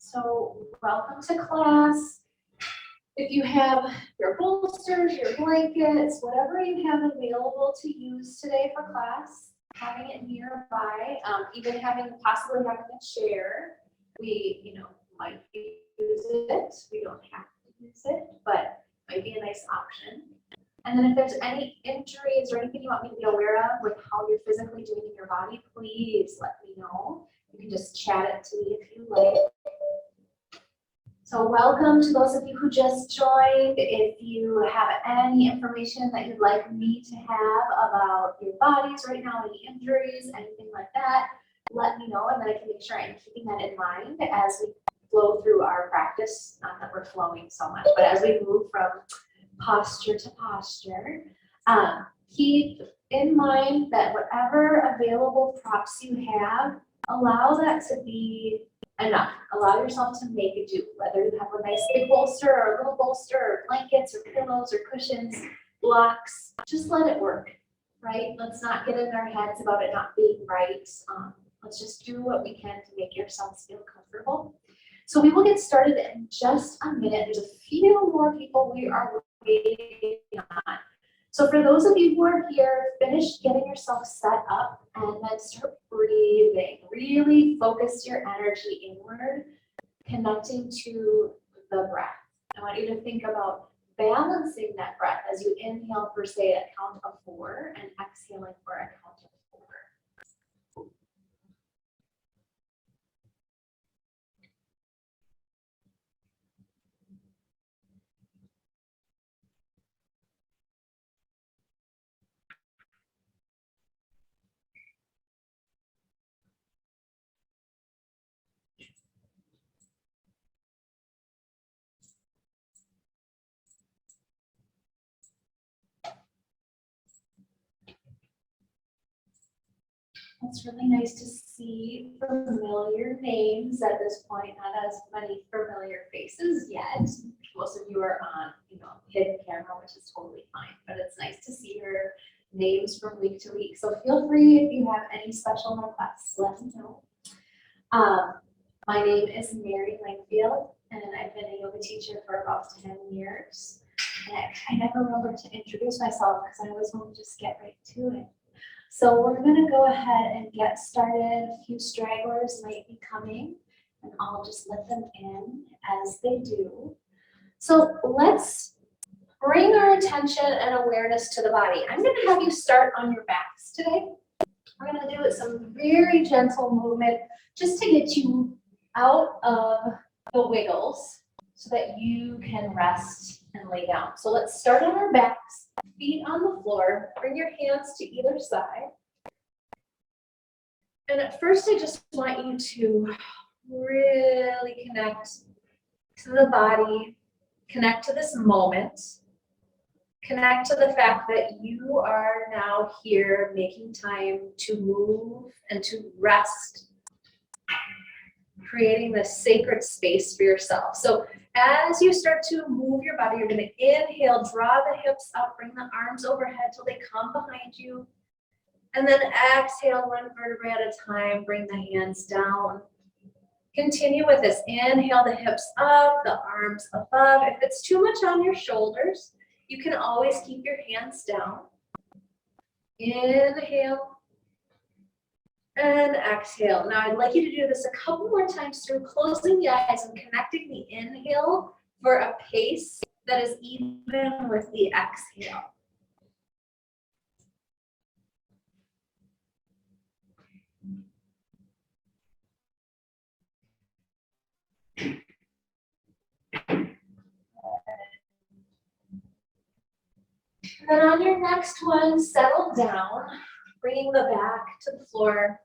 So welcome to class. If you have your bolsters, your blankets, whatever you have available to use today for class, having it nearby, even possibly having a chair, we might use it. We don't have to use it, but might be a nice option. And then if there's any injuries or anything you want me to be aware of with how you're physically doing in your body, please let me know. You can just chat it to me if you like. So welcome to those of you who just joined. If you have any information that you'd like me to have about your bodies right now, any injuries, anything like that, let me know, and then I can make sure I'm keeping that in mind as we flow through our practice. Not that we're flowing so much, but as we move from posture to posture, keep in mind that whatever available props you have, allow that to be enough. Allow yourself to make it do, whether you have a nice big bolster or a little bolster or blankets or pillows or cushions, blocks, just let it work, right? Let's not get in our heads about it not being right. Let's just do what we can to make yourselves feel comfortable. So we will get started in just a minute. There's a few more people we are waiting on. So for those of you who are here, finish getting yourself set up and then start breathing. Really focus your energy inward, connecting to the breath. I want you to think about balancing that breath as you inhale for, say, a count of 4 and exhaling for a count of 4. It's really nice to see familiar names at this point, not as many familiar faces yet. Most of you are on, hidden camera, which is totally fine, but it's nice to see your names from week to week. So feel free, if you have any special requests, let me know. My name is Mary Langfield, and I've been a yoga teacher for about 10 years. And I never remember to introduce myself because I always want to just get right to it. So we're going to go ahead and get started. A few stragglers might be coming, and I'll just let them in as they do. So let's bring our attention and awareness to the body. I'm going to have you start on your backs today. We're going to do some very gentle movement just to get you out of the wiggles so that you can rest and lay down. So let's start on our backs. Feet on the floor, bring your hands to either side. And at first, I just want you to really connect to the body, connect to this moment, connect to the fact that you are now here making time to move and to rest, creating this sacred space for yourself. So as you start to move your body, you're going to inhale, draw the hips up, bring the arms overhead till they come behind you. And then exhale, one vertebrae at a time, bring the hands down. Continue with this. Inhale the hips up, the arms above. If it's too much on your shoulders, you can always keep your hands down. Inhale. And exhale. Now I'd like you to do this a couple more times through closing the eyes and connecting the inhale for a pace that is even with the exhale. And then on your next one, settle down, bringing the back to the floor.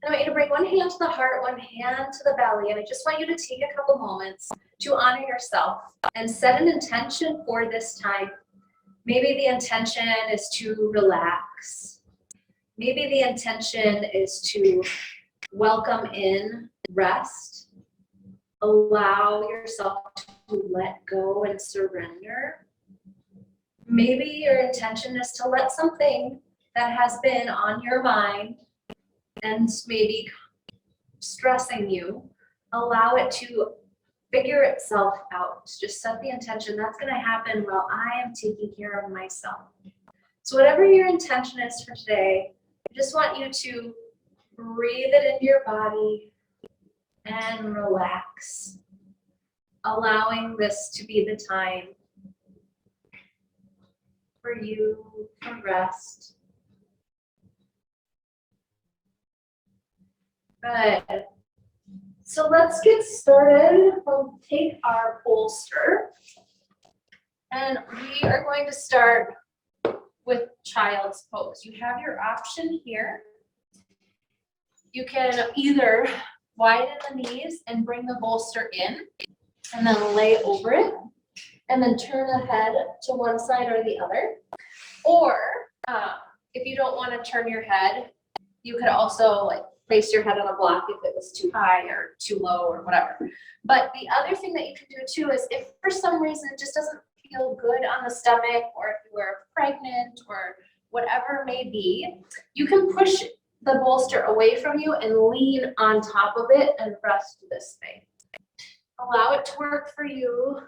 And I want you to bring one hand to the heart, one hand to the belly, and I just want you to take a couple moments to honor yourself and set an intention for this time. Maybe the intention is to relax. Maybe the intention is to welcome in rest. Allow yourself to let go and surrender. Maybe your intention is to let something that has been on your mind and maybe stressing you, Allow it to figure itself out. Just set the intention. That's going to happen while I am taking care of myself. So whatever your intention is for today, I just want you to breathe it into your body and relax, allowing this to be the time for you to rest. Good. So let's get started. We'll take our bolster and we are going to start with child's pose. You have your option here. You can either widen the knees and bring the bolster in and then lay over it and then turn the head to one side or the other. Or if you don't want to turn your head, you could also like place your head on a block if it was too high or too low or whatever. But the other thing that you can do too is if for some reason it just doesn't feel good on the stomach, or if you are pregnant or whatever it may be, you can push the bolster away from you and lean on top of it and rest this way. Allow it to work for you.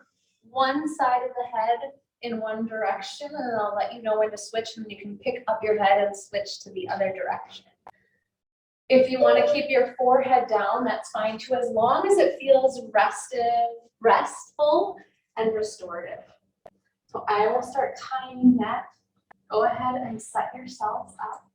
One side of the head in one direction, and then I'll let you know when to switch, and you can pick up your head and switch to the other direction. If you want to keep your forehead down, that's fine too, as long as it feels restful and restorative. So I will start timing that. Go ahead and set yourselves up.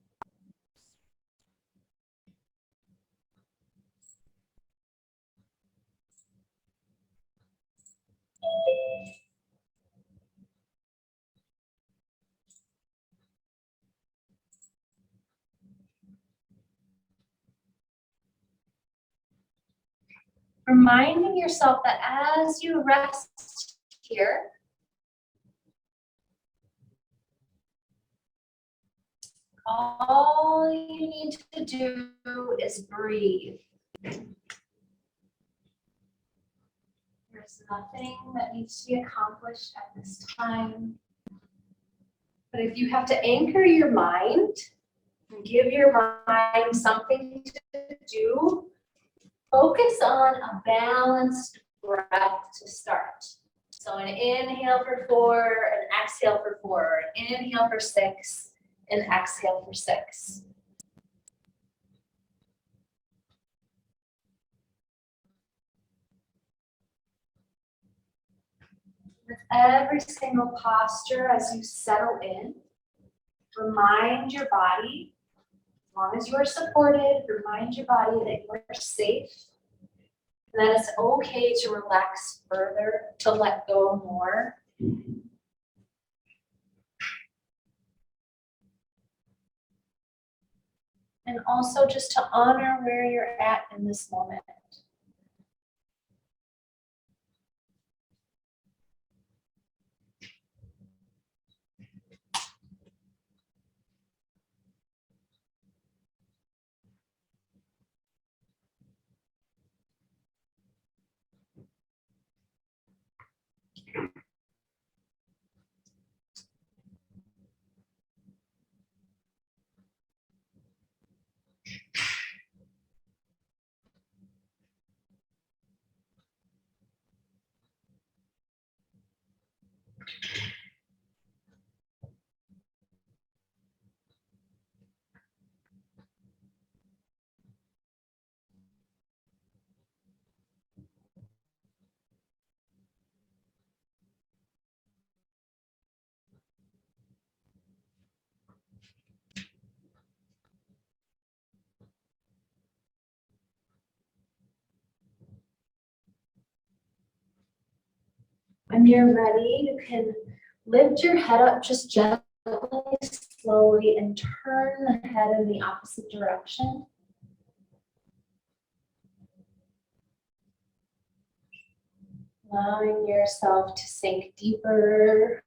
Reminding yourself that as you rest here, all you need to do is breathe. There's nothing that needs to be accomplished at this time. But if you have to anchor your mind and give your mind something to do, focus on a balanced breath to start. So an inhale for 4, an exhale for 4, an inhale for 6, and exhale for 6. With every single posture, as you settle in, remind your body, as long as you are supported, remind your body that you are safe, and that it's okay to relax further, to let go more. And also just to honor where you're at in this moment. When you're ready, you can lift your head up just gently, slowly, and turn the head in the opposite direction. Allowing yourself to sink deeper.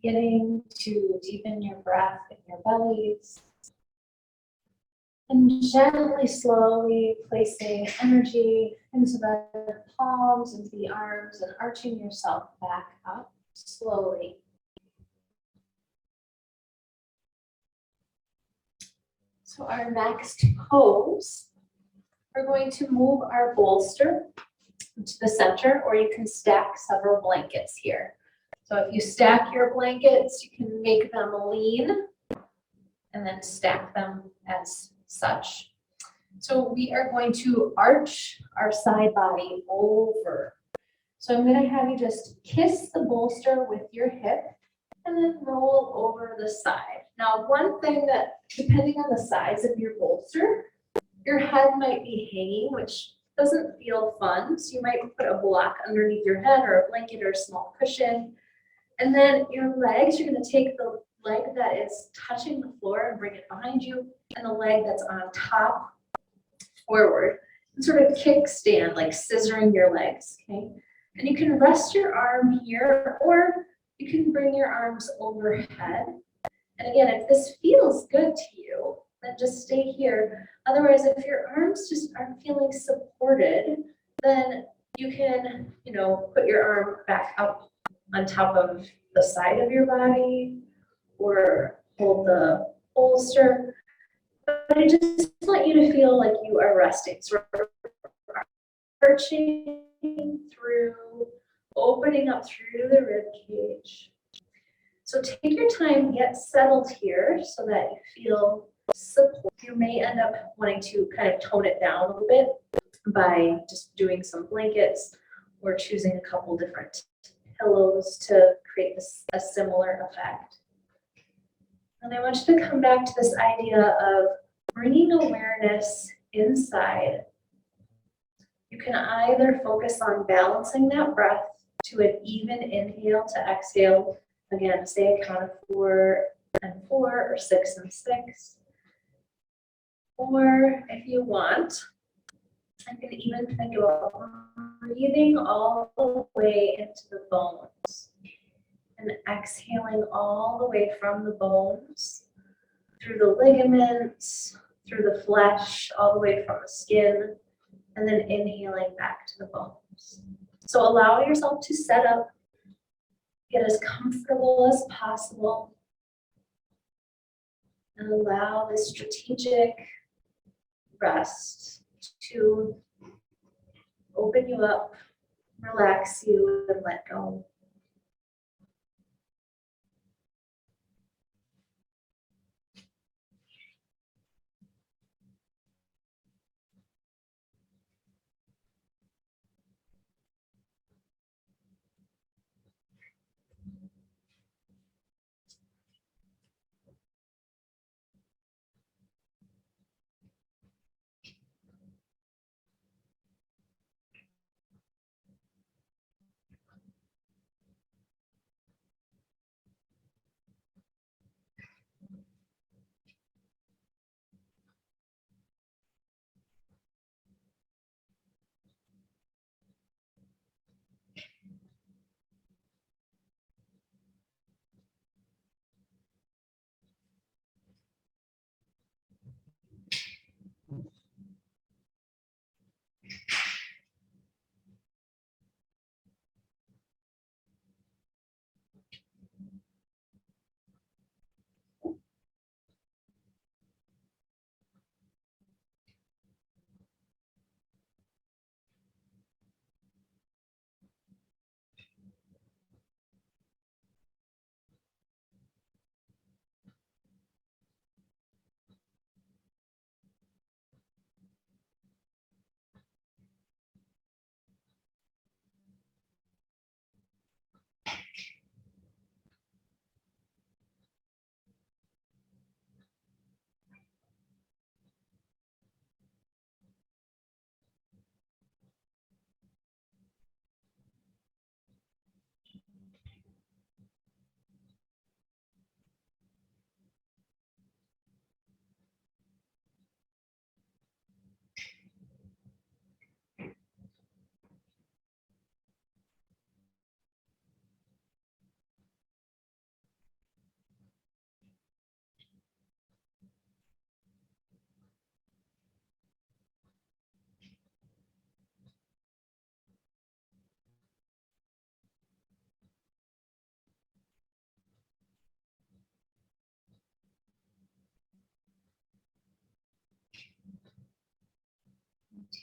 Beginning to deepen your breath in your bellies. And gently, slowly placing energy into the palms, into the arms, and arching yourself back up slowly. So our next pose, we're going to move our bolster to the center, or you can stack several blankets here. So if you stack your blankets, you can make them lean and then stack them as such. So we are going to arch our side body over. So I'm going to have you just kiss the bolster with your hip and then roll over the side. Now, one thing that, depending on the size of your bolster, your head might be hanging, which doesn't feel fun. So you might put a block underneath your head or a blanket or a small cushion. And then your legs, you're going to take the leg that is touching the floor and bring it behind you, and the leg that's on top forward, and sort of kickstand, like scissoring your legs, okay? And you can rest your arm here, or you can bring your arms overhead. And again, if this feels good to you, then just stay here. Otherwise, if your arms just aren't feeling supported, then you can, put your arm back up on top of the side of your body, or hold the bolster. But I just want you to feel like you are resting. So we're arching through, opening up through the rib cage. So take your time, get settled here so that you feel support. You may end up wanting to kind of tone it down a little bit by just doing some blankets or choosing a couple different pillows to create a similar effect. And I want you to come back to this idea of bringing awareness inside. You can either focus on balancing that breath to an even inhale to exhale. Again, say a count of 4 and 4 or 6 and 6. Or if you want, I can even think about breathing all the way into the bones and exhaling all the way from the bones, through the ligaments, through the flesh, all the way from the skin, and then inhaling back to the bones. So allow yourself to set up, get as comfortable as possible, and allow this strategic rest to open you up, relax you, and let go.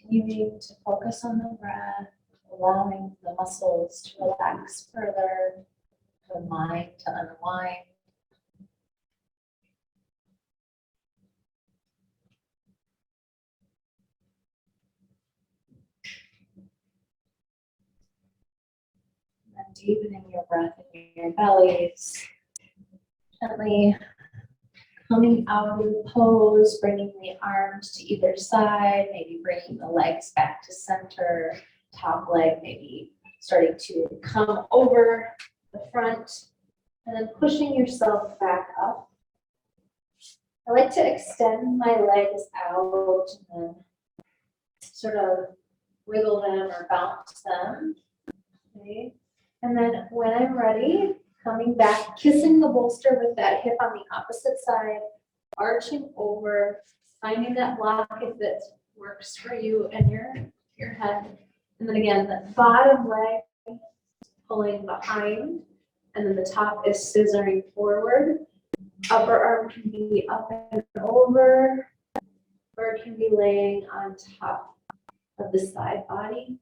Continuing to focus on the breath, allowing the muscles to relax further, the mind to unwind. And deepening your breath in your bellies. Gently coming out of the pose, bringing the arms to either side, maybe bringing the legs back to center, top leg maybe starting to come over the front, and then pushing yourself back up. I like to extend my legs out and then sort of wiggle them or bounce them. Okay. And then when I'm ready, coming back, kissing the bolster with that hip on the opposite side, arching over, finding that block if it works for you and your head. And then again, the bottom leg pulling behind, and then the top is scissoring forward. Upper arm can be up and over, or it can be laying on top of the side body.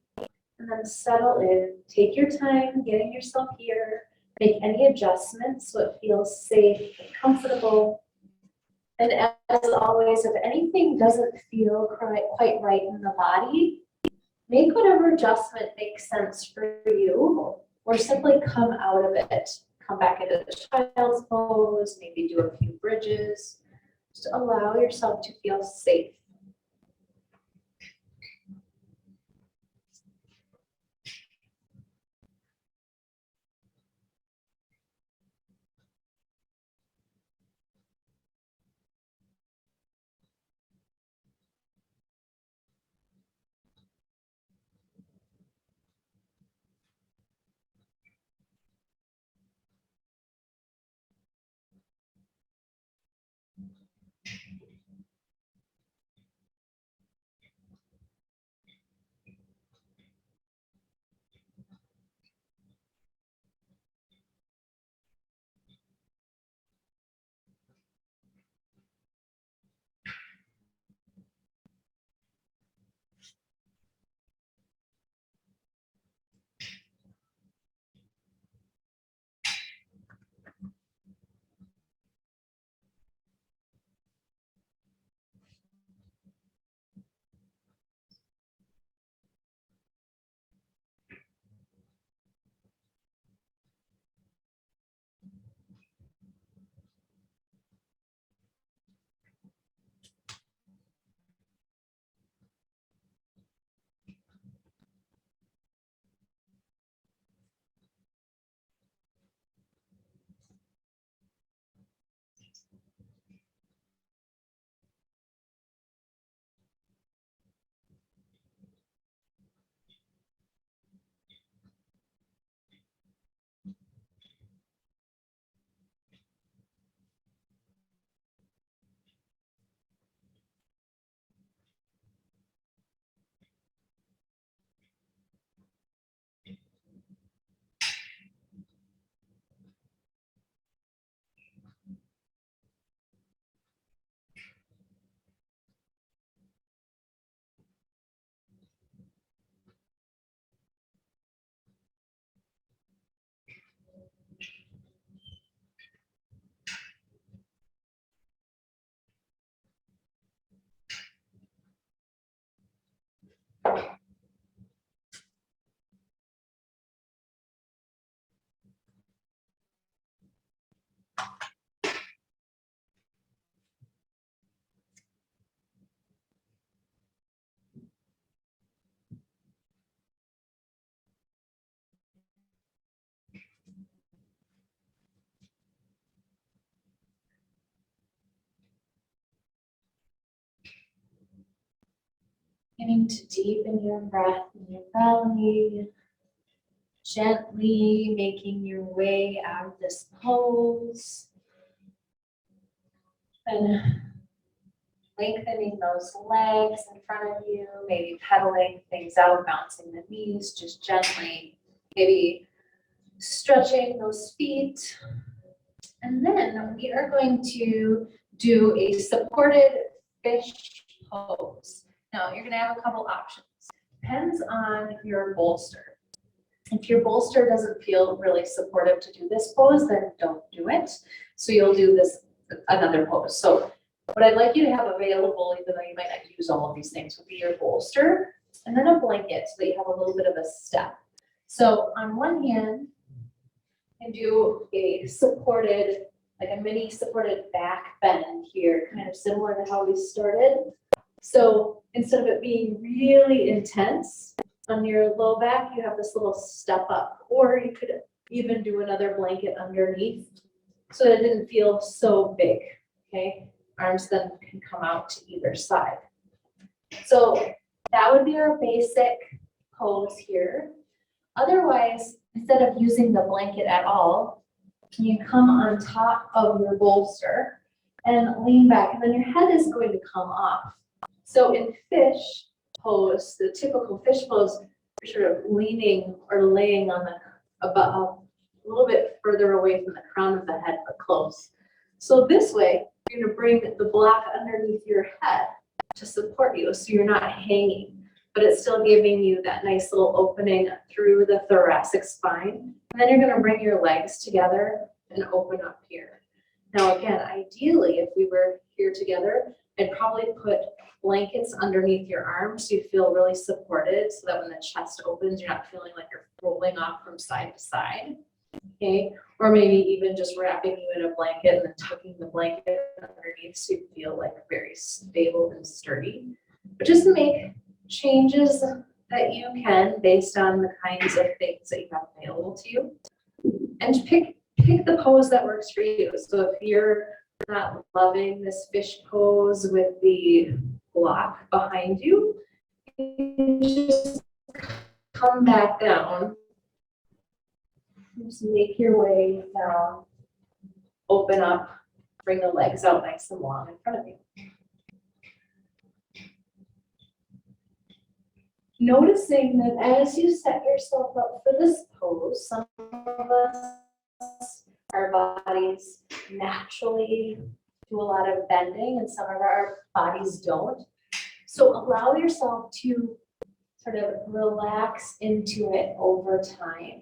And then settle in. Take your time getting yourself here. Make any adjustments so it feels safe and comfortable. And as always, if anything doesn't feel quite right in the body, make whatever adjustment makes sense for you, or simply come out of it. Come back into the child's pose, maybe do a few bridges. Just allow yourself to feel safe. Beginning to deepen your breath in your belly, gently making your way out of this pose, and lengthening those legs in front of you, maybe pedaling things out, bouncing the knees, just gently, maybe stretching those feet. And then we are going to do a supported fish pose. Now, you're gonna have a couple options. Depends on your bolster. If your bolster doesn't feel really supportive to do this pose, then don't do it. So you'll do this another pose. So what I'd like you to have available, even though you might not use all of these things, would be your bolster and then a blanket so that you have a little bit of a step. So on one hand, you can do a supported, like a mini supported back bend here, kind of similar to how we started. So instead of it being really intense on your low back, you have this little step up, or you could even do another blanket underneath so that it didn't feel so big, okay? Arms then can come out to either side. So that would be our basic pose here. Otherwise, instead of using the blanket at all, you come on top of your bolster and lean back, and then your head is going to come off. So in fish pose, the typical fish pose, you're sort of leaning or laying on the above, a little bit further away from the crown of the head, but close. So this way, you're going to bring the block underneath your head to support you, so you're not hanging, but it's still giving you that nice little opening through the thoracic spine. And then you're going to bring your legs together and open up here. Now again, ideally, if we were here together, I'd probably put blankets underneath your arms so you feel really supported, so that when the chest opens, you're not feeling like you're rolling off from side to side. Okay, or maybe even just wrapping you in a blanket and then tucking the blanket underneath so you feel like very stable and sturdy. But just make changes that you can based on the kinds of things that you have available to you, and pick the pose that works for you. So if you're not loving this fish pose with the block behind you, you just come back down. Just make your way down, open up, bring the legs out nice and long in front of you. Noticing that as you set yourself up for this pose, some of us, our bodies naturally do a lot of bending and some of our bodies don't. So allow yourself to sort of relax into it over time.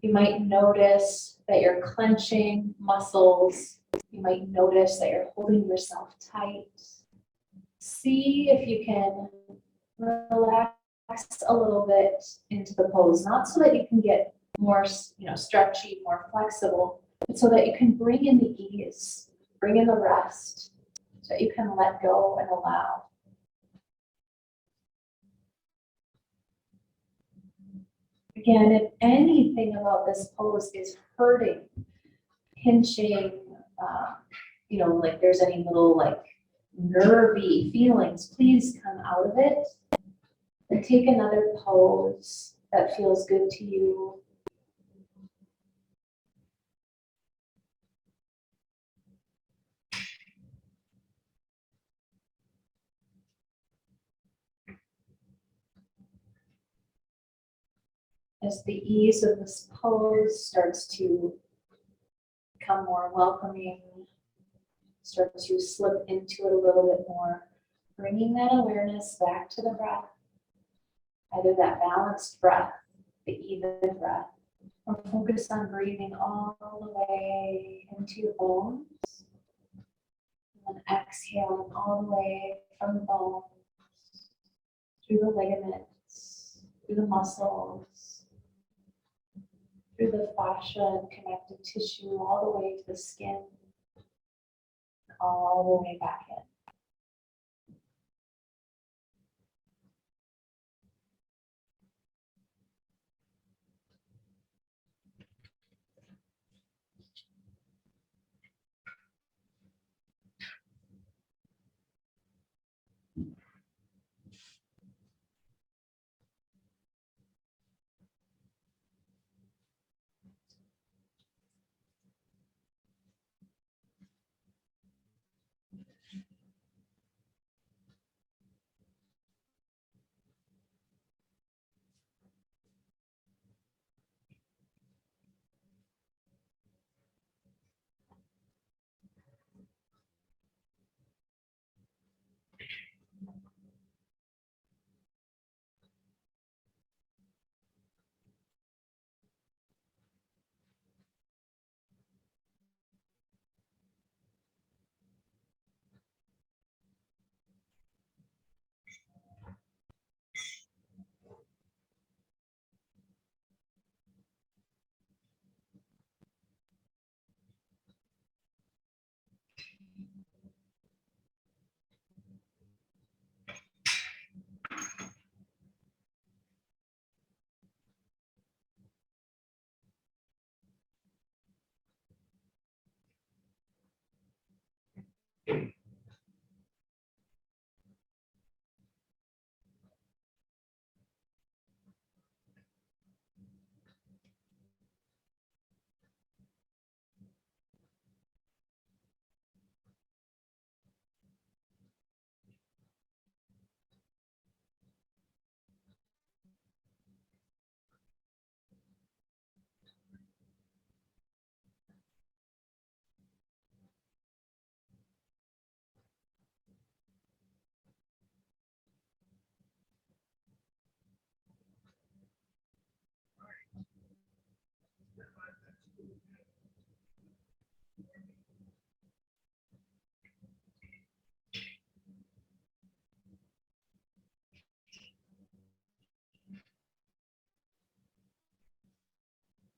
You might notice that you're clenching muscles. You might notice that you're holding yourself tight. See if you can relax a little bit into the pose, not so that you can get more, stretchy, more flexible, but so that you can bring in the ease, bring in the rest, so that you can let go and allow. Again, if anything about this pose is hurting, pinching, like there's any little nervy feelings, please come out of it and take another pose that feels good to you. As the ease of this pose starts to become more welcoming, start to slip into it a little bit more, bringing that awareness back to the breath, either that balanced breath, the even breath, or focus on breathing all the way into your bones, and then exhaling all the way from the bones, through the ligaments, through the muscles, through the fascia and connective tissue, all the way to the skin, all the way back in.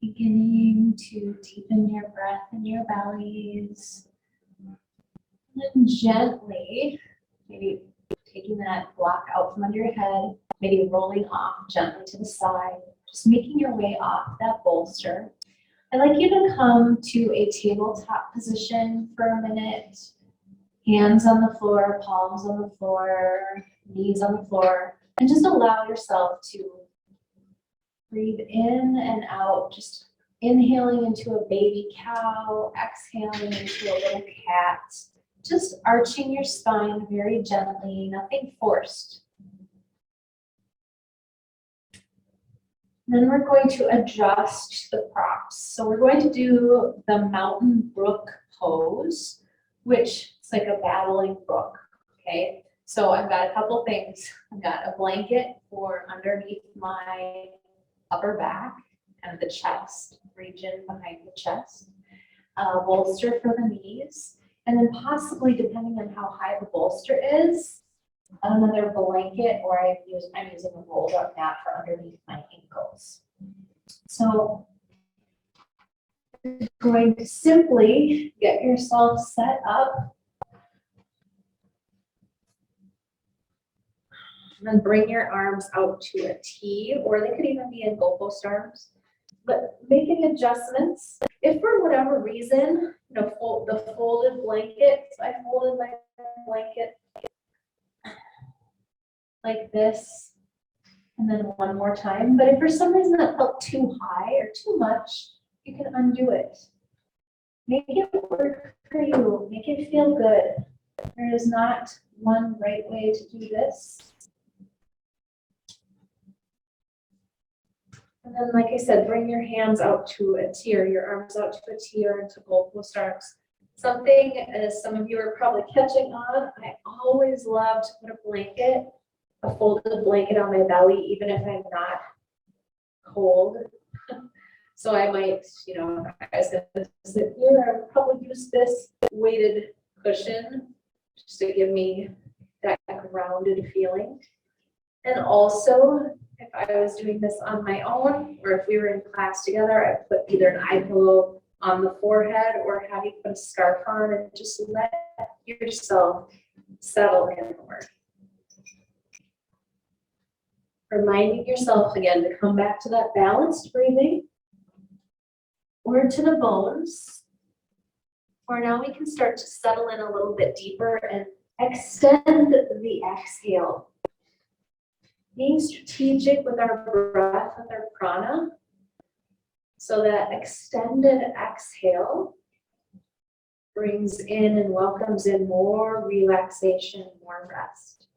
Beginning to deepen your breath in your bellies. And then gently, maybe taking that block out from under your head, maybe rolling off gently to the side, just making your way off that bolster. I'd like you to come to a tabletop position for a minute. Hands on the floor, palms on the floor, knees on the floor, and just allow yourself to breathe in and out, just inhaling into a baby cow, exhaling into a little cat, just arching your spine very gently, nothing forced. Then we're going to adjust the props. So we're going to do the mountain brook pose, which is like a babbling brook, okay? So I've got a couple things. I've got a blanket for underneath my upper back, kind of the chest region behind the chest, a bolster for the knees, and then possibly, depending on how high the bolster is, another blanket, or I'm using a rolled up mat for underneath my ankles. So you're going to simply get yourself set up and then bring your arms out to a T, or they could even be in goalpost arms. But make any adjustments. If for whatever reason, the folded blanket, I folded my blanket like this, and then one more time. But if for some reason that felt too high or too much, you can undo it. Make it work for you. Make it feel good. There is not one right way to do this. And then, like I said, bring your hands out to a T, or your arms out to a T, or into goalpost arms. Something, as some of you are probably catching on, I always love to put a folded blanket on my belly, even if I'm not cold. So I might, if I was gonna sit here, I would probably use this weighted cushion just to give me that grounded feeling. And also, if I was doing this on my own, or if we were in class together, I'd put either an eye pillow on the forehead or have you put a scarf on and just let yourself settle in more. Reminding yourself again to come back to that balanced breathing, or to the bones. Or now we can start to settle in a little bit deeper and extend the exhale. Being strategic with our breath, with our prana, so that extended exhale brings in and welcomes in more relaxation, more rest.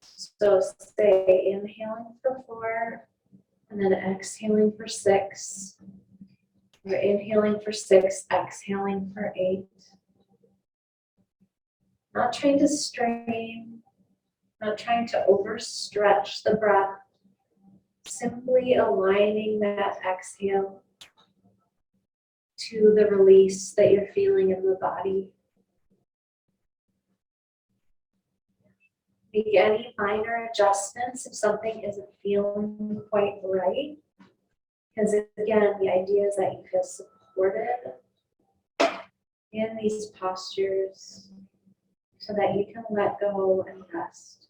So stay inhaling for 4, and then exhaling for 6. We're inhaling for 6, exhaling for 8. Not trying to strain, not trying to overstretch the breath, simply aligning that exhale to the release that you're feeling in the body. Make any minor adjustments if something isn't feeling quite right. Because again, the idea is that you feel supported in these postures so that you can let go and rest.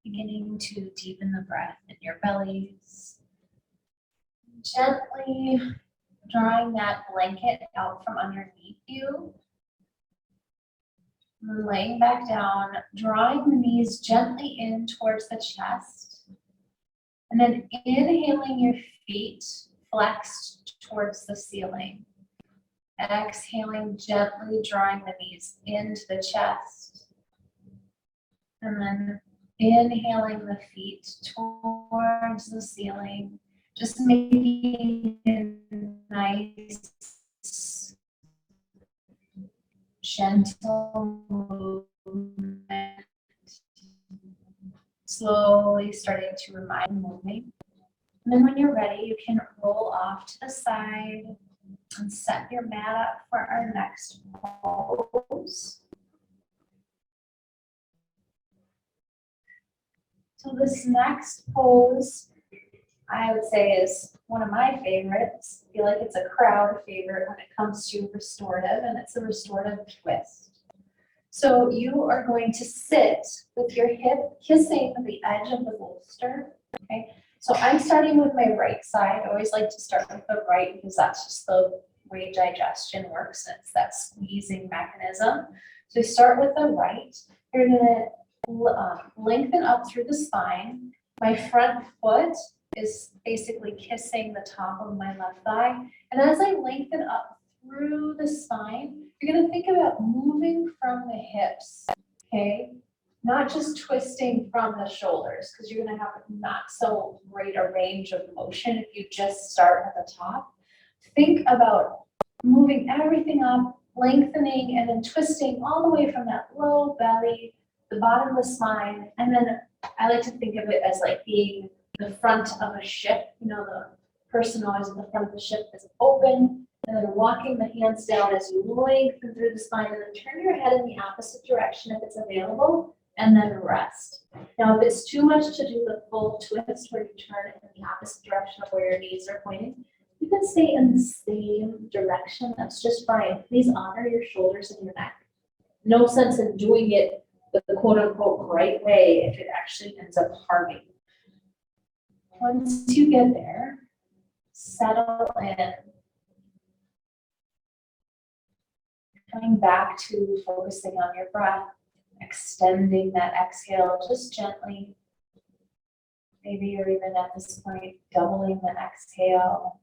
Beginning to deepen the breath in your bellies. Gently drawing that blanket out from underneath you. And then laying back down, drawing the knees gently in towards the chest. And then inhaling your feet flexed towards the ceiling. Exhaling, gently drawing the knees into the chest. And then inhaling the feet towards the ceiling. Just making a nice, gentle movement. Slowly starting to remind moving. And then when you're ready, you can roll off to the side and set your mat up for our next pose. So this next pose, I would say, is one of my favorites. I feel like it's a crowd favorite when it comes to restorative, and it's a restorative twist. So you are going to sit with your hip kissing the edge of the bolster, okay? So I'm starting with my right side. I always like to start with the right because that's just the way digestion works. It's that squeezing mechanism. So you start with the right. You're gonna lengthen up through the spine. My front foot is basically kissing the top of my left thigh. And as I lengthen up through the spine, you're gonna think about moving from the hips, okay? Not just twisting from the shoulders, because you're gonna have not so great a range of motion if you just start at the top. Think about moving everything up, lengthening, and then twisting all the way from that low belly, the bottom of the spine, and then I like to think of it as like being the front of a ship. You know, the person always at the front of the ship is open, and then walking the hands down as you lengthen through the spine, and then turn your head in the opposite direction if it's available, and then rest. Now, if it's too much to do the full twist where you turn it in the opposite direction of where your knees are pointing, you can stay in the same direction. That's just fine. Please honor your shoulders and your neck. No sense in doing it the quote unquote right way if it actually ends up harming. Once you get there, settle in. Coming back to focusing on your breath, extending that exhale just gently. Maybe you're even at this point doubling the exhale.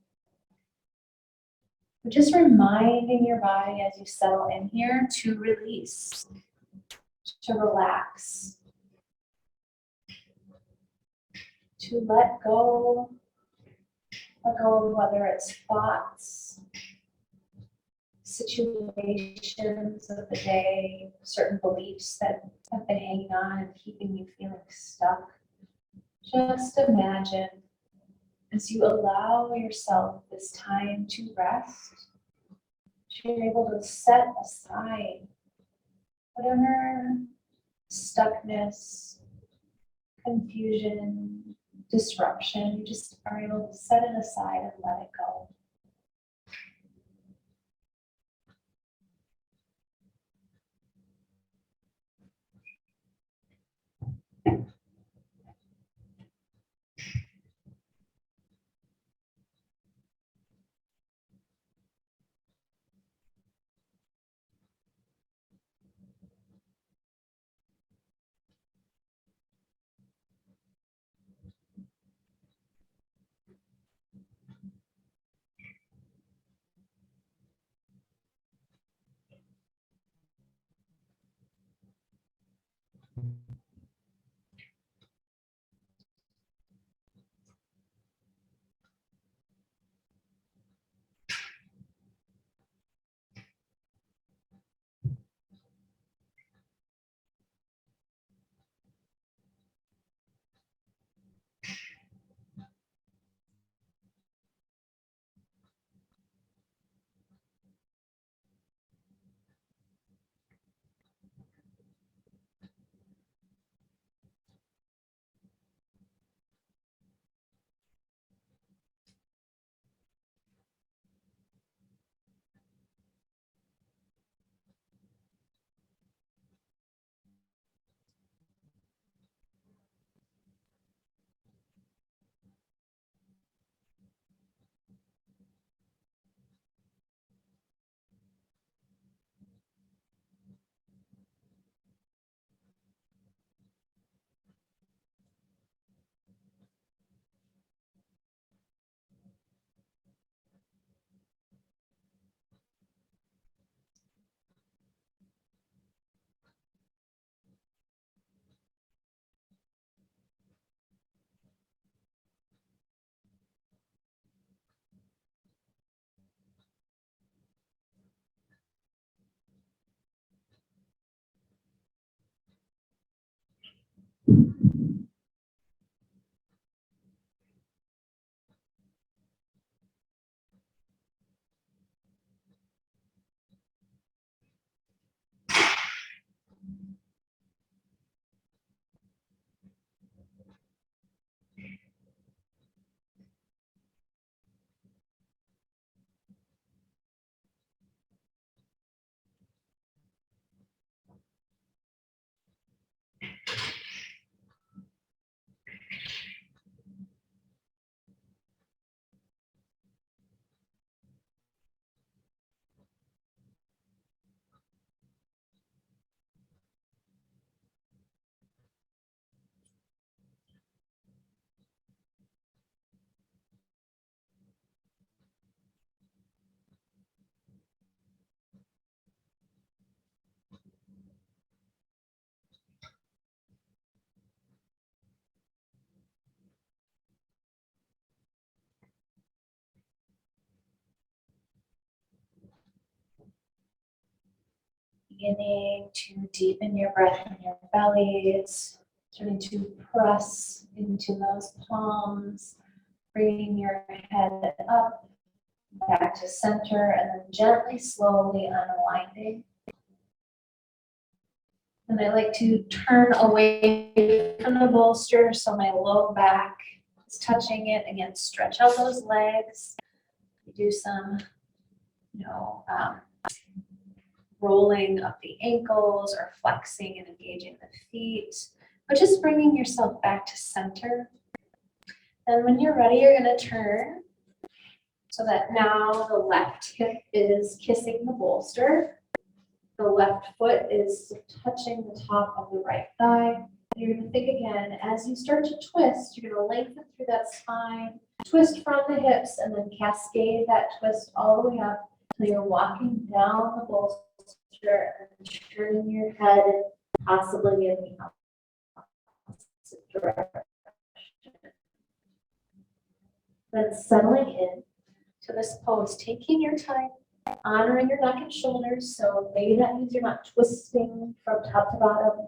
But just reminding your body as you settle in here to release, to relax, to let go of whether it's thoughts, situations of the day, certain beliefs that have been hanging on and keeping you feeling stuck. Just imagine as you allow yourself this time to rest, you're able to set aside whatever stuckness, confusion, disruption, you just are able to set it aside and let it go. beginning to deepen your breath in your bellies, starting to press into those palms, bringing your head up, back to center, and then gently, slowly unwinding. And I like to turn away from the bolster so my low back is touching it. Again, stretch out those legs. Do some, rolling up the ankles or flexing and engaging the feet, but just bringing yourself back to center. Then when you're ready, you're going to turn so that now the left hip is kissing the bolster. The left foot is touching the top of the right thigh. You're going to think again, as you start to twist, you're going to lengthen through that spine, twist from the hips, and then cascade that twist all the way up until you're walking down the bolster and turning your head, possibly in the opposite direction. Then settling in to this pose, taking your time, honoring your neck and shoulders, so maybe that means you're not twisting from top to bottom.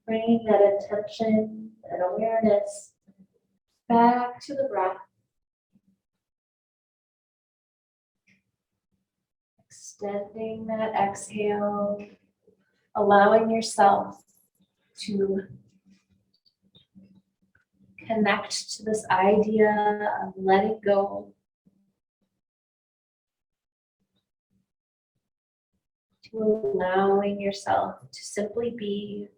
Bringing that attention and awareness back to the breath. Extending that exhale, allowing yourself to connect to this idea of letting go, to allowing yourself to simply be.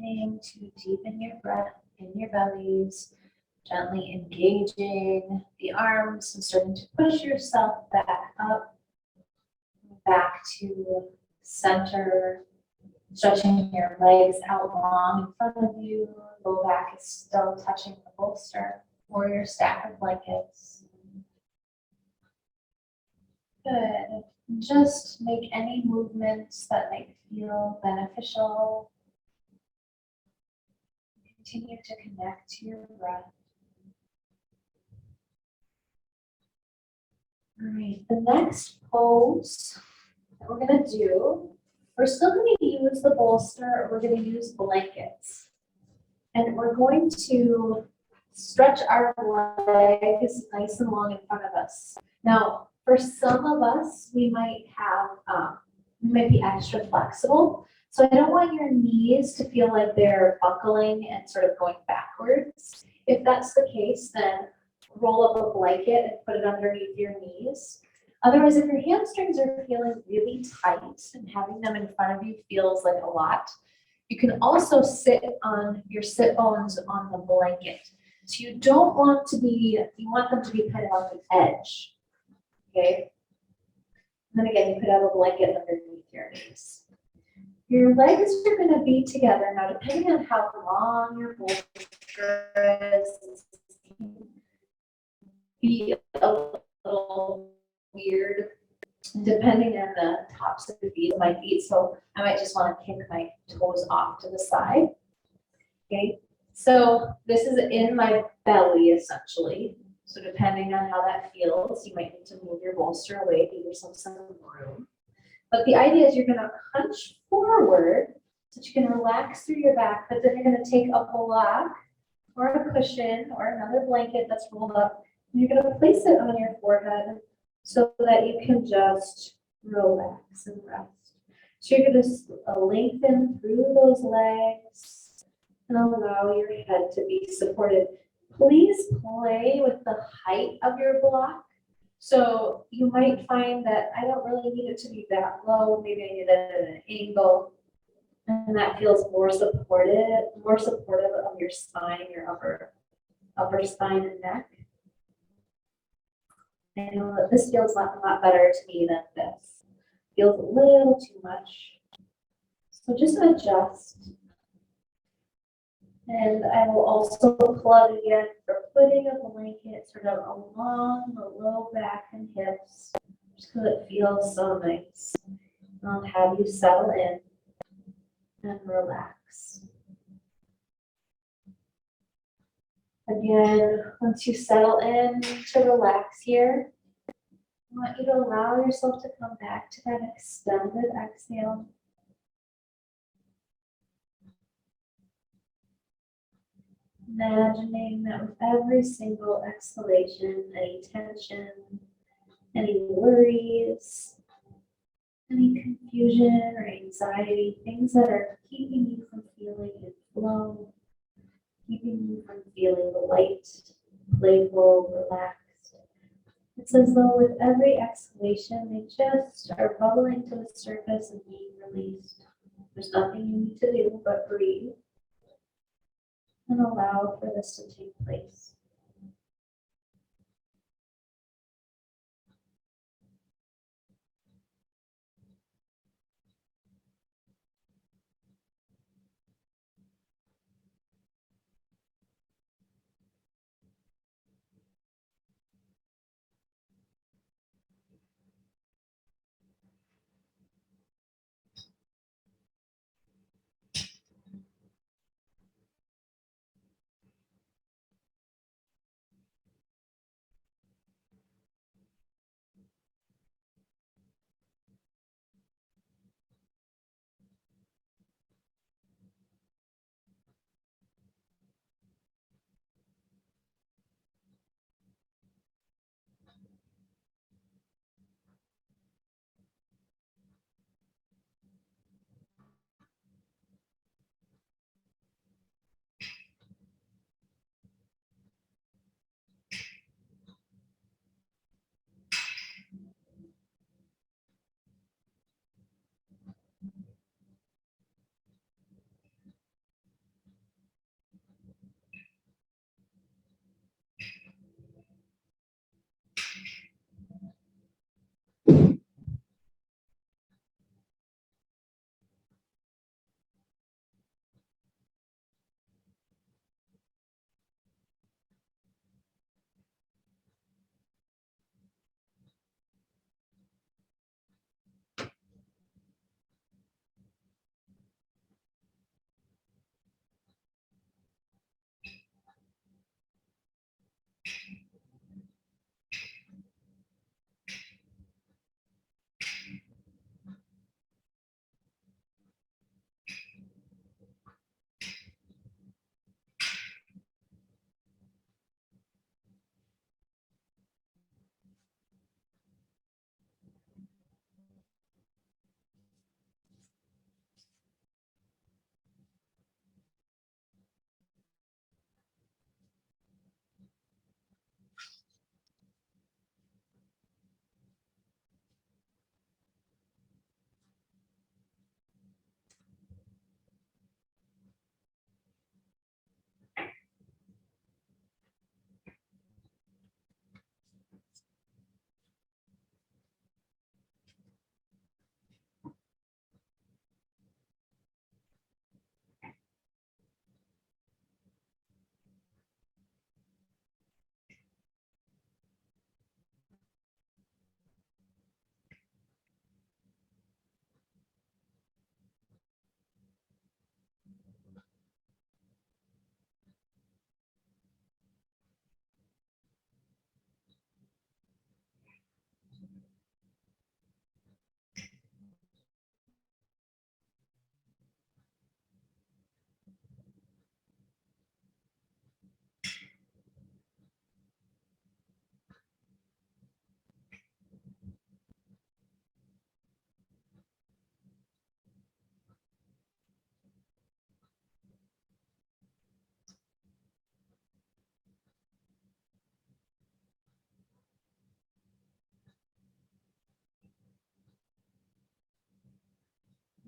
beginning to deepen your breath in your bellies, gently engaging the arms and starting to push yourself back up, back to center, stretching your legs out long in front of you. Low back is still touching the bolster or your stack of blankets. Good. Just make any movements that might feel beneficial. Continue to connect to your breath. All right, the next pose that we're going to do, we're still going to use the bolster, we're going to use blankets. And we're going to stretch our legs nice and long in front of us. Now, for some of us, we might be extra flexible. So I don't want your knees to feel like they're buckling and sort of going backwards. If that's the case, then roll up a blanket and put it underneath your knees. Otherwise, if your hamstrings are feeling really tight and having them in front of you feels like a lot, you can also sit on your sit bones on the blanket. So you don't want to be, you want them to be kind of on the edge, okay? And then again, you could have a blanket underneath your knees. Your legs are going to be together. Now, depending on how long your bolster is, be a little weird depending on the tops of the feet of my feet. So I might just want to kick my toes off to the side. Okay, so this is in my belly essentially. So depending on how that feels, you might need to move your bolster away, give yourself some room. But the idea is you're going to hunch forward so that you can relax through your back, but then you're going to take a block or a cushion or another blanket that's rolled up, and you're going to place it on your forehead so that you can just relax and rest. So you're going to lengthen through those legs and allow your head to be supported. Please play with the height of your block. So you might find that I don't really need it to be that low. Maybe I need it at an angle, and that feels more supportive of your spine, your upper spine and neck. I know that this feels a lot better to me than this. Feels a little too much. So just adjust. And I will also plug again for putting a blanket sort of along the low back and hips, just because it feels so nice. And I'll have you settle in and relax. Again, once you settle in to relax here, I want you to allow yourself to come back to that extended exhale. Imagining that with every single exhalation, any tension, any worries, any confusion or anxiety, things that are keeping you from feeling in flow, keeping you from feeling light, playful, relaxed. It's as though with every exhalation, they just are bubbling to the surface and being released. There's nothing you need to do but breathe and allow for this to take place.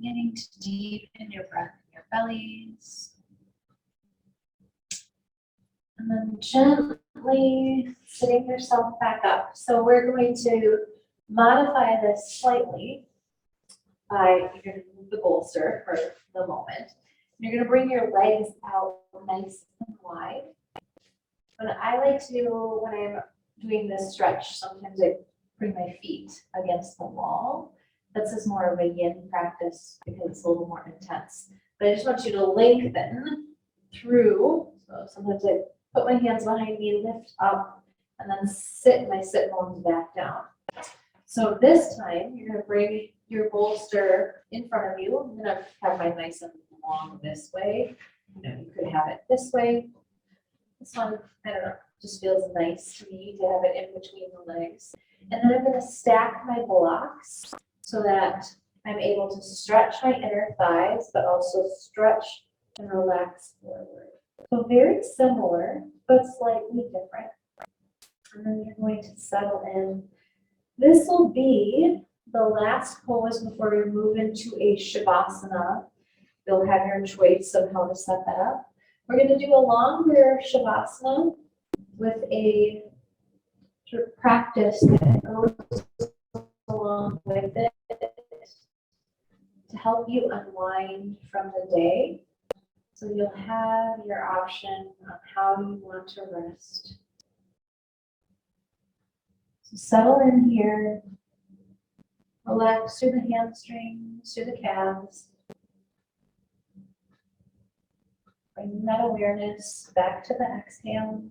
Beginning to deepen your breath in your bellies. And then gently sitting yourself back up. So we're going to modify this slightly by, you're going to move the bolster for the moment. You're going to bring your legs out nice and wide. When I like to, when I'm doing this stretch, sometimes I bring my feet against the wall. This is more of a yin practice because it's a little more intense. But I just want you to lengthen through. So sometimes I put my hands behind me, lift up, and then sit my sit bones back down. So this time, you're gonna bring your bolster in front of you. I'm gonna have mine nice and long this way. You know, you could have it this way. This one, I don't know, just feels nice to me to have it in between the legs. And then I'm gonna stack my blocks so that I'm able to stretch my inner thighs, but also stretch and relax forward. So very similar, but slightly different. And then you're going to settle in. This will be the last pose before you move into a Shavasana. You'll have your choice of how to set that up. We're going to do a longer Shavasana with a sort of practice that goes along with it to help you unwind from the day. So you'll have your option of how you want to rest. So settle in here. Relax through the hamstrings, through the calves. Bring that awareness back to the exhale.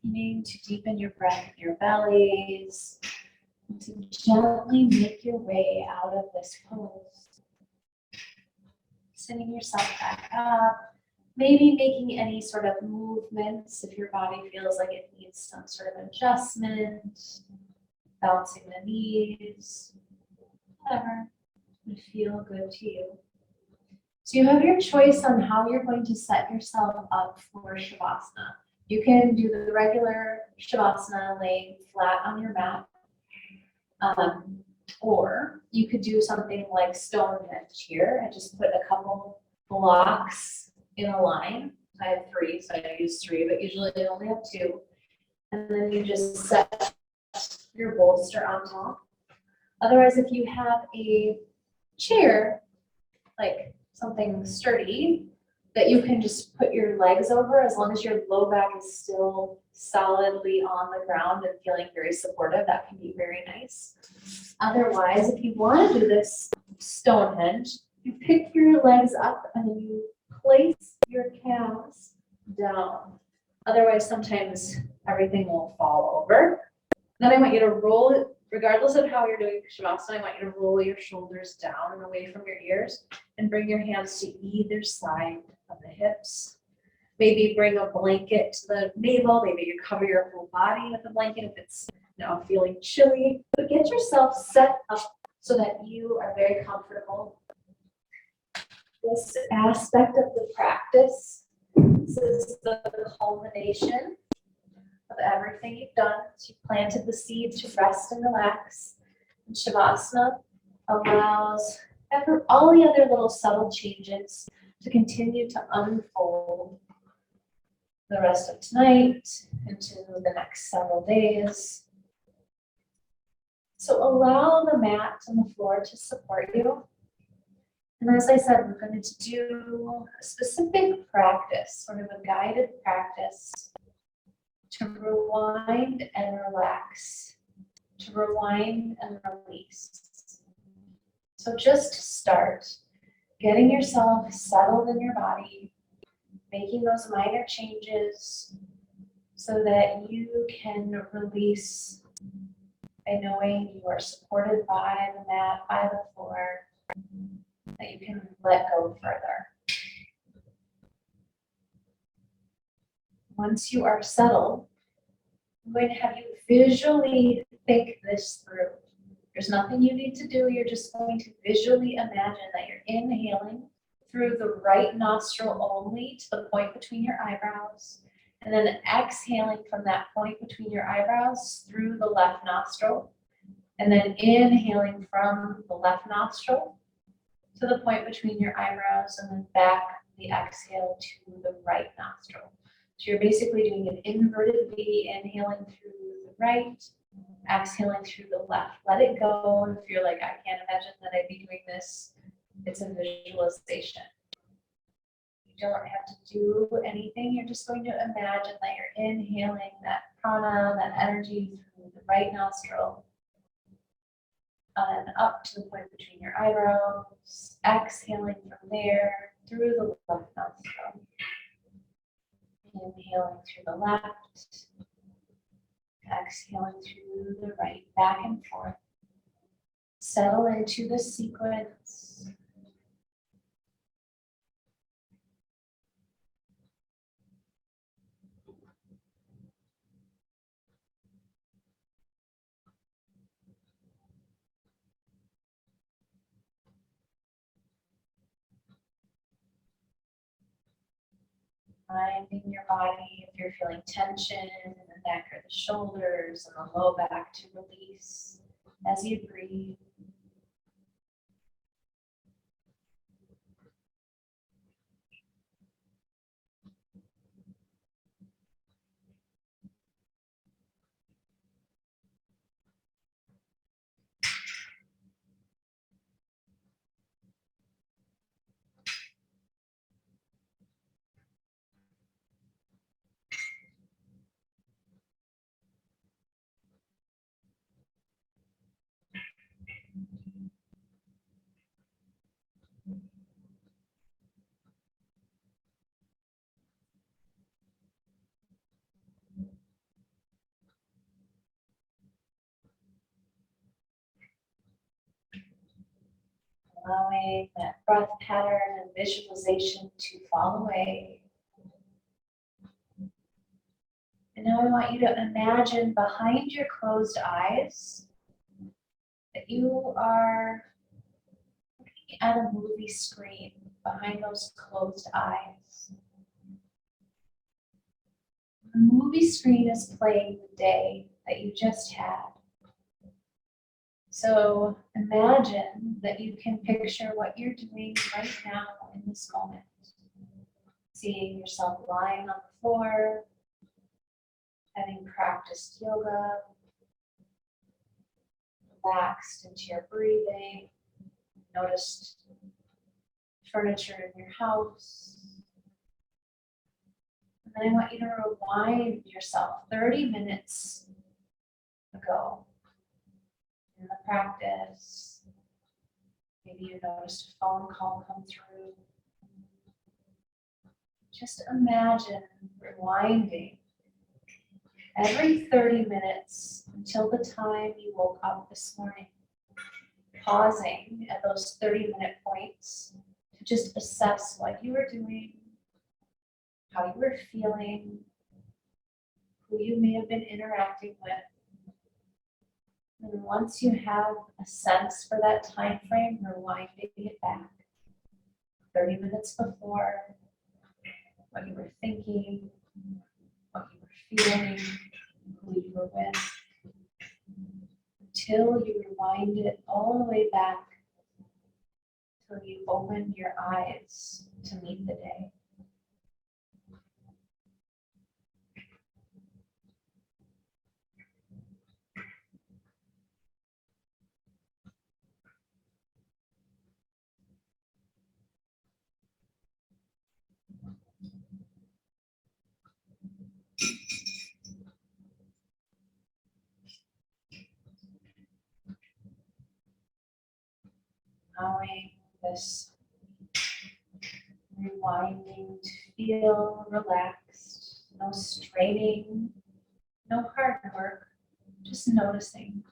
Beginning to deepen your breath in your bellies, and to gently make your way out of this pose. Sitting yourself back up, maybe making any sort of movements if your body feels like it needs some sort of adjustment, bouncing the knees, whatever would feel good to you. So you have your choice on how you're going to set yourself up for Shavasana. You can do the regular Shavasana laying flat on your mat, or you could do something like Stonehenge here. I just put a couple blocks in a line. I have 3, so I use 3, but usually I only have 2. And then you just set your bolster on top. Otherwise, if you have a chair, like something sturdy, that you can just put your legs over, as long as your low back is still solidly on the ground and feeling very supportive, that can be very nice. Otherwise, if you want to do this Stonehenge, you pick your legs up and then you place your calves down. Otherwise, sometimes everything will fall over. Then I want you to roll it, regardless of how you're doing Shavasana, I want you to roll your shoulders down and away from your ears and bring your hands to either side of the hips. Maybe bring a blanket to the navel. Maybe you cover your whole body with a blanket if it's feeling chilly. But get yourself set up so that you are very comfortable. This aspect of the practice, this is the culmination of everything you've done. So you planted the seed to rest and relax. And Shavasana allows all the other little subtle changes to continue to unfold the rest of tonight into the next several days. So allow the mat and the floor to support you. And as I said, we're going to do a specific practice, sort of a guided practice to rewind and relax, to rewind and release. So just start getting yourself settled in your body, making those minor changes so that you can release by knowing you are supported by the mat, by the floor, that you can let go further. Once you are settled, I'm going to have you visually think this through. There's nothing you need to do. You're just going to visually imagine that you're inhaling through the right nostril only to the point between your eyebrows, and then exhaling from that point between your eyebrows through the left nostril, and then inhaling from the left nostril to the point between your eyebrows, and then back the exhale to the right nostril. So you're basically doing an inverted V, inhaling through the right, exhaling through the left. Let it go. If you're like, I can't imagine that I'd be doing this, it's a visualization. You don't have to do anything. You're just going to imagine that you're inhaling that prana, that energy through the right nostril, and up to the point between your eyebrows, exhaling from there through the left nostril. Inhaling through the left, exhaling through the right, back and forth. Settle into the sequence. Finding your body, if you're feeling tension in the neck or the shoulders and the low back, to release as you breathe. Allowing that breath pattern and visualization to fall away. And now I want you to imagine behind your closed eyes that you are looking at a movie screen behind those closed eyes. The movie screen is playing the day that you just had. So imagine that you can picture what you're doing right now in this moment. Seeing yourself lying on the floor, having practiced yoga, relaxed into your breathing, noticed furniture in your house. And then I want you to rewind yourself 30 minutes ago in the practice. Maybe you noticed a phone call come through. Just imagine rewinding every 30 minutes until the time you woke up this morning. Pausing at those 30-minute points to just assess what you were doing, how you were feeling, who you may have been interacting with. And once you have a sense for that time frame, rewinding it back. 30 minutes before, what you were thinking, what you were feeling, who you were with, until you rewind it all the way back till you open your eyes to meet the day. Allowing this rewinding to feel relaxed, no straining, no hard work, just noticing.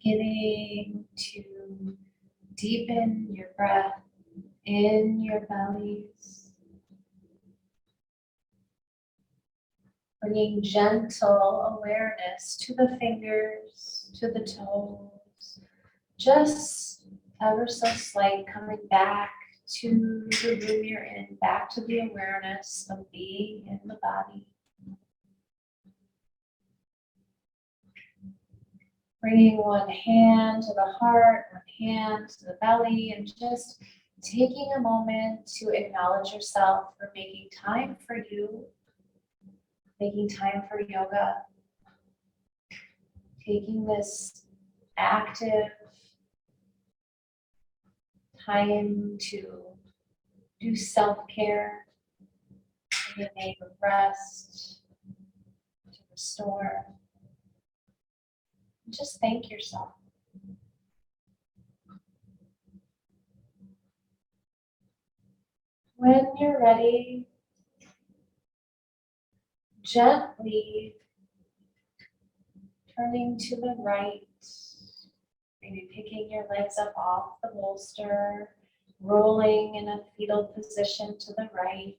Beginning to deepen your breath in your bellies. Bringing gentle awareness to the fingers, to the toes. Just ever so slight, coming back to the room you're in, back to the awareness of being in the body. Bringing one hand to the heart, one hand to the belly, and just taking a moment to acknowledge yourself for making time for you, making time for yoga, taking this active time to do self-care in the name of rest, to restore. Just thank yourself. When you're ready, gently turning to the right, maybe picking your legs up off the bolster, rolling in a fetal position to the right,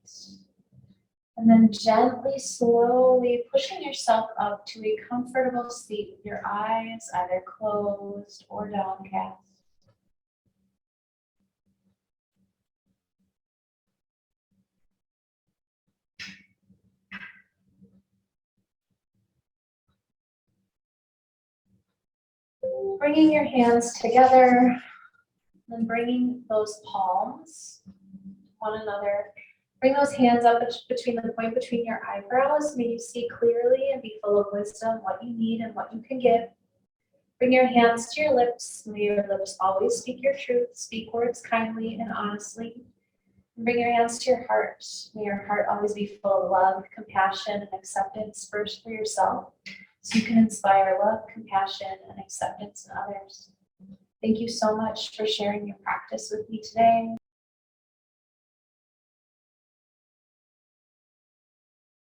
and then gently, slowly pushing yourself up to a comfortable seat with your eyes either closed or downcast. Bringing your hands together and bringing those palms to one another. Bring those hands up between the point between your eyebrows. May you see clearly and be full of wisdom what you need and what you can give. Bring your hands to your lips. May your lips always speak your truth. Speak words kindly and honestly. And bring your hands to your heart. May your heart always be full of love, compassion, and acceptance first for yourself, so you can inspire love, compassion, and acceptance in others. Thank you so much for sharing your practice with me today.